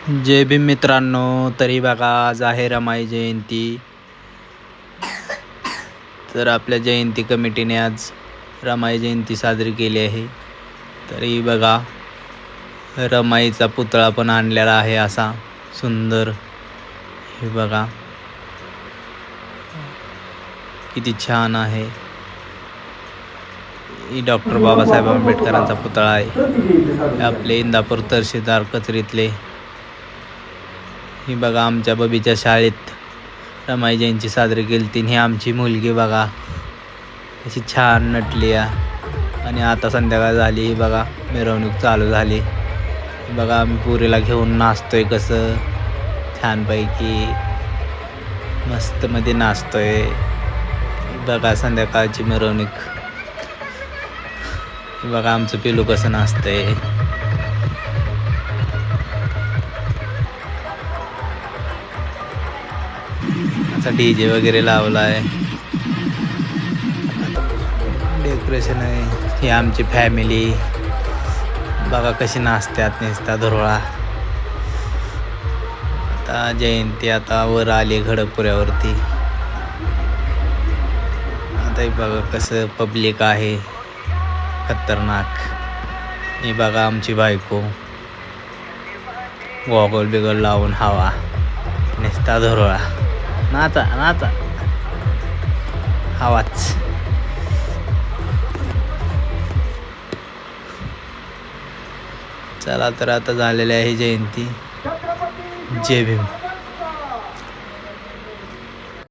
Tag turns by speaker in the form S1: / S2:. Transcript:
S1: जय भीम मित्रांनो. तरी बघा आज आहे रमाई जयंती. तर आपल्या जयंती कमिटीने आज रमाई जयंती साजरी केली आहे. तरी बघा रमाईचा पुतळा पण आणलेला आहे असा सुंदर. हे बघा किती छान आहे. ही डॉक्टर बाबासाहेब आंबेडकरांचा पुतळा आहे. आपले इंदापूर तहसीलदार कचरीतले. ही बघा आमच्या बबीच्या शाळेत रमाई जयंती साजरी केली ती. ही आमची मुलगी बघा अशी छान नटली आहे. आणि आता संध्याकाळ झाली. ही बघा मिरवणूक चालू झाली. बघा आम्ही पुरीला घेऊन नाचतोय कसं छानपैकी मस्तमध्ये नाचतोय. बघा संध्याकाळची मिरवणूक. बघा आमचं पिलू कसं नाचतंय. असा डीजे वगैरे लावला आहे. डेकोरेशन आहे. ही आमची फॅमिली बघा कशी नाचतात नुसता धुरळा. आता जयंती आता वर आली घडपुऱ्यावरती. आता बघा कसं पब्लिक आहे खतरनाक. ही बघा आमची बायको गॉगल बिगल लावून हवा नुसता धुरळा. नाचा नाचा हवाच. चला तर आता झालेली आहे जयंती. जय भीम.